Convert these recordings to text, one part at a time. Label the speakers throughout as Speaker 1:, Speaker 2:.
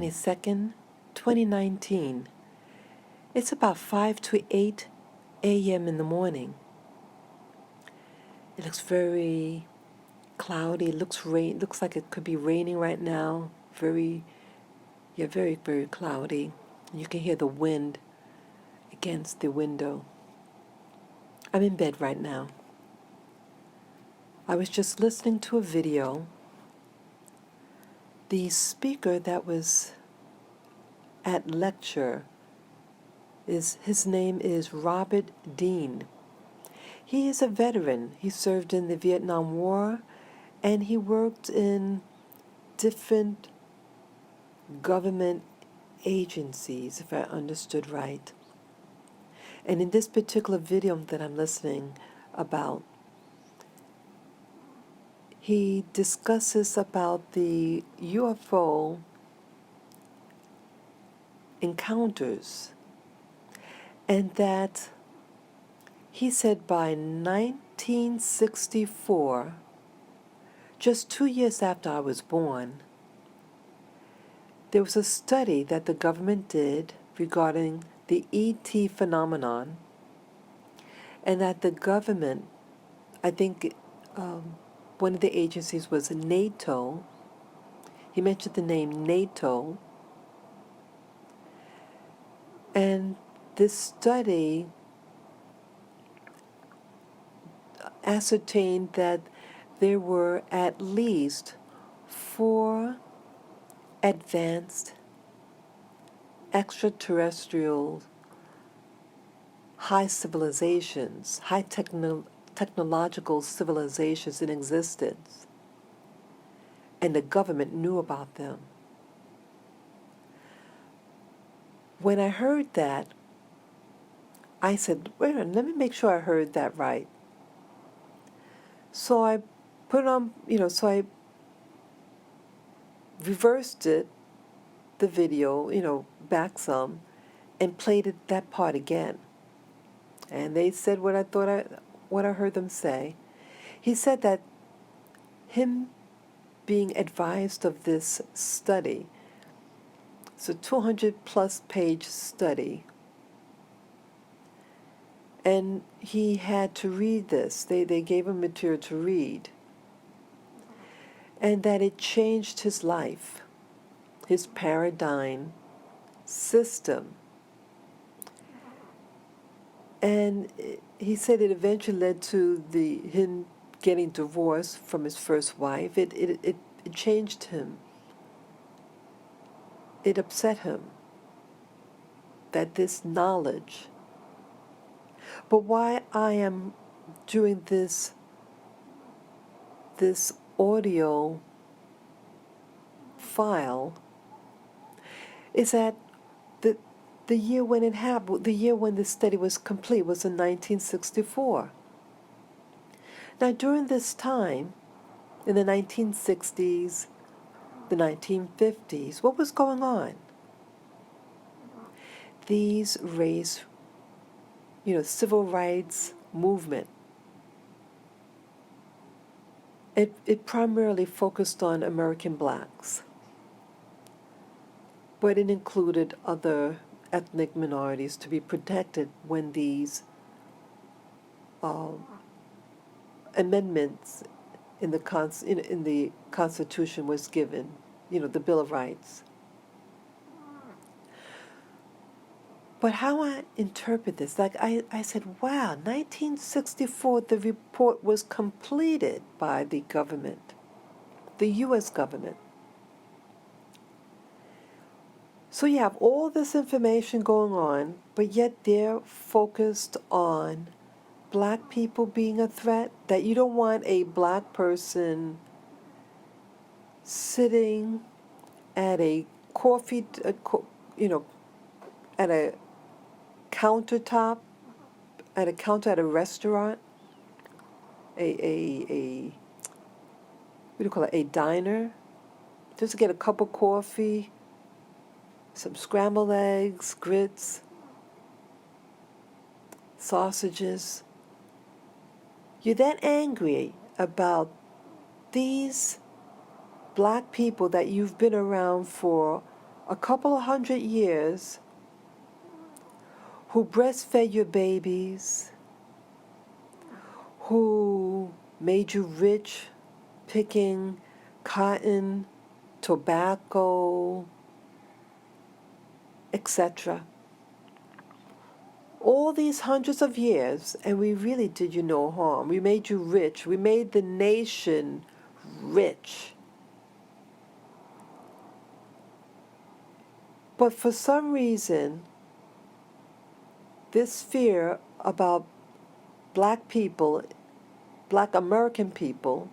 Speaker 1: 22nd, 2019. It's about 5 to 8 a.m. in the morning. It looks very cloudy. It looks like it could be raining right now. Very, very cloudy. You can hear the wind against the window. I'm in bed right now. I was just listening to a video. The speaker that was at lecture his name is Robert Dean. He is a veteran. He served in the Vietnam War, and he worked in different government agencies, if I understood right. And in this particular video that I'm listening about, he discusses about the UFO encounters, and that he said by 1964, just 2 years after I was born, there was a study that the government did regarding the ET phenomenon, and that the government, I think one of the agencies was NATO. He mentioned the name NATO. And this study ascertained that there were at least 4 advanced extraterrestrial high civilizations, technological civilizations in existence. And the government knew about them. When I heard that, I said, wait a minute, let me make sure I heard that right. So I put on, so I reversed it, the video, back some, and played that part again. And they said what I heard them say. He said that him being advised of this study, it's a 200-plus page study, and he had to read this. They gave him material to read, and that it changed his life, his paradigm system. And he said it eventually led to him getting divorced from his first wife. It changed him. It upset him that this knowledge. But why I am doing this audio file is that the year when it happened, the year when this study was complete, was in 1964. Now, during this time, in the 1960s, the 1950s, what was going on? These race, civil rights movement, it primarily focused on American blacks, but it included other ethnic minorities to be protected when these amendments in the Constitution was given, the Bill of Rights. But how I interpret this, like I said, wow, 1964, the report was completed by the government, the U.S. government. So you have all this information going on, but yet they're focused on black people being a threat, that you don't want a black person sitting at a at a countertop, at a counter at a restaurant, what do you call it, a diner, just to get a cup of coffee, some scrambled eggs, grits, sausages. You're that angry about these black people that you've been around for a couple of 100 years, who breastfed your babies, who made you rich picking cotton, tobacco, etc. All these hundreds of years, and we really did you no harm. We made you rich. We made the nation rich. But for some reason, this fear about black people, black American people,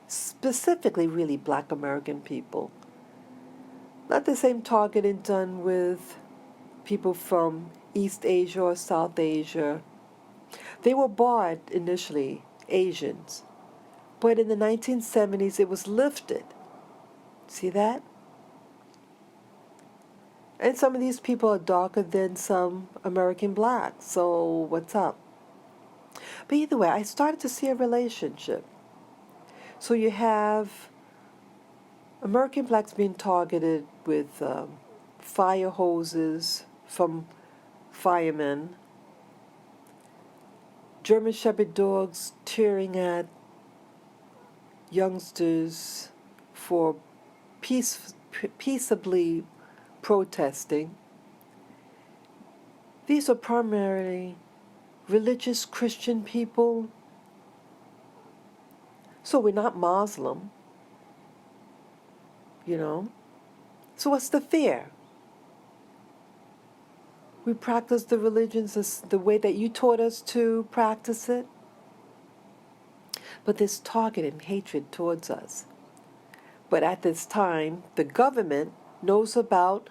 Speaker 1: specifically really black American people, not the same targeting done with people from East Asia or South Asia. They were barred initially, Asians. But in the 1970s, it was lifted. See that? And some of these people are darker than some American blacks. So what's up? But either way, I started to see a relationship. So you have American blacks being targeted with fire hoses from firemen, German Shepherd dogs tearing at youngsters for peaceably protesting. These are primarily religious Christian people. So we're not Muslim, you know. So what's the fear? We practice the religions as the way that you taught us to practice it. But there's target and hatred towards us. But at this time, the government knows about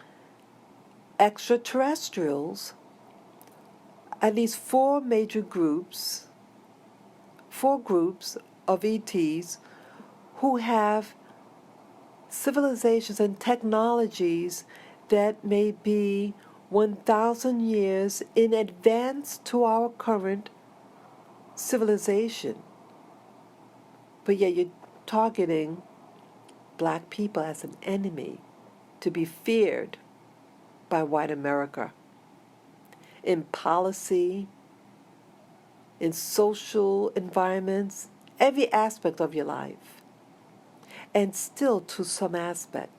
Speaker 1: extraterrestrials, at least four groups of ETs who have civilizations and technologies that may be 1,000 years in advance to our current civilization. But yet you're targeting black people as an enemy to be feared by white America. In policy, in social environments, every aspect of your life. And still to some aspect.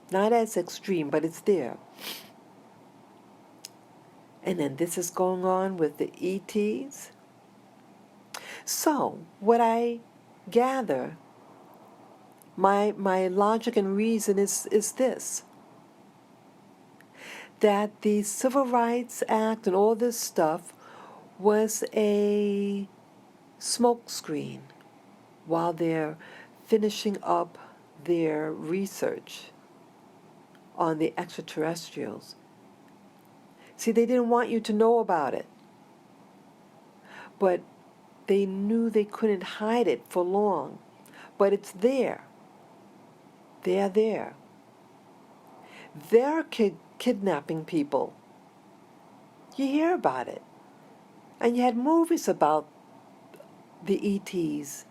Speaker 1: Not as extreme, but it's there. And then this is going on with the ETs. So, what I gather, my logic and reason is this. That the Civil Rights Act and all this stuff was a smokescreen while they're finishing up their research on the extraterrestrials. See, they didn't want you to know about it. But they knew they couldn't hide it for long. But it's there. They're there. They're kidnapping people. You hear about it. And you had movies about the ETs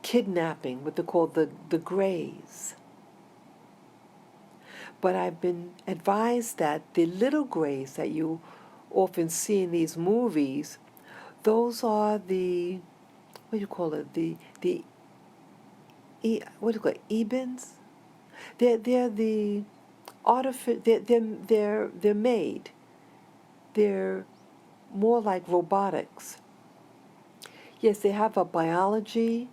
Speaker 1: kidnapping what they call the Greys. But I've been advised that the little Greys that you often see in these movies, those are the, what do you call it, Ebens? They're the they're made. They're more like robotics. Yes, they have a biology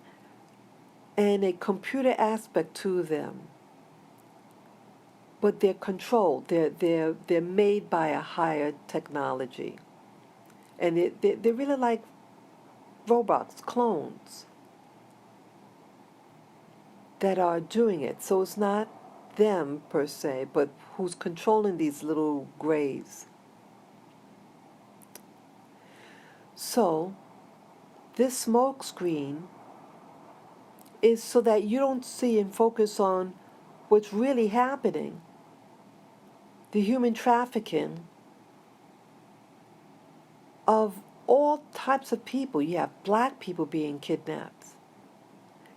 Speaker 1: and a computer aspect to them. But they're controlled. They're made by a higher technology. And they're really like robots, clones, that are doing it. So it's not them per se, but who's controlling these little Greys. So this smoke screen is so that you don't see and focus on what's really happening. The human trafficking of all types of people. You have black people being kidnapped.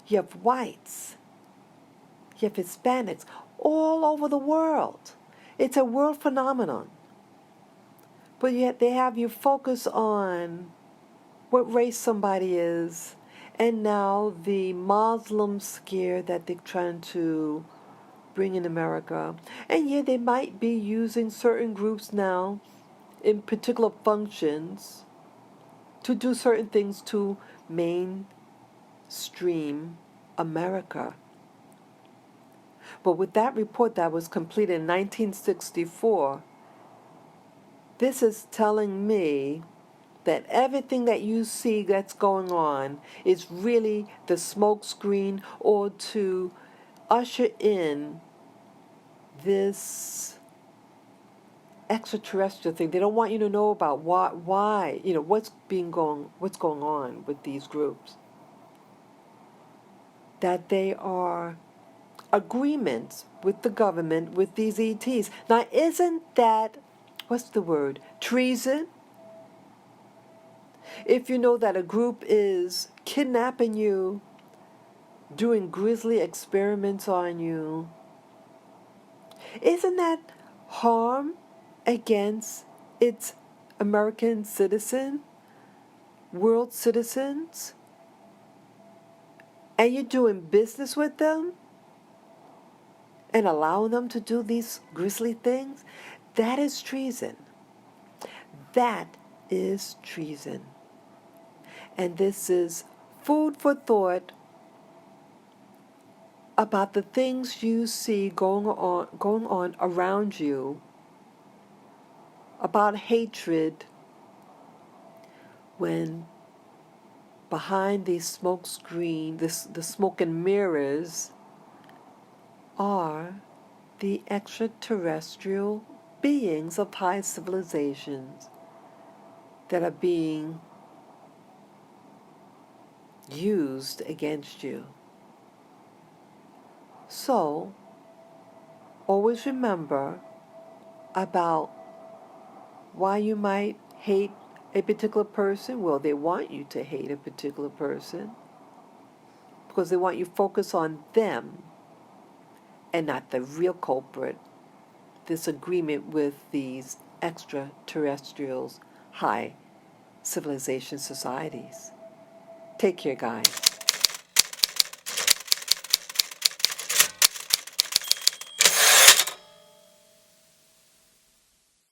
Speaker 1: You have whites. You have Hispanics. all over the world. It's a world phenomenon. But yet they have you focus on what race somebody is, and now the Muslim scare that they're trying to bring in America. And yet they might be using certain groups now in particular functions to do certain things to mainstream America. But with that report that was completed in 1964, this is telling me that everything that you see that's going on is really the smoke screen, or to usher in this extraterrestrial thing. They don't want you to know about why, what's going on with these groups. That they are agreements with the government, with these ETs. Now, isn't that, what's the word, treason? If you know that a group is kidnapping you, doing grisly experiments on you, isn't that harm against its American citizen, world citizens? And you're doing business with them and allowing them to do these grisly things? That is treason. That is treason. And this is food for thought about the things you see going on around you, about hatred, when behind these smoke screen, the smoke and mirrors, are the extraterrestrial beings of high civilizations that are being used against you. So, always remember about why you might hate a particular person. Well, they want you to hate a particular person because they want you to focus on them and not the real culprit, this agreement with these extraterrestrials, high civilization societies. Take care, guys.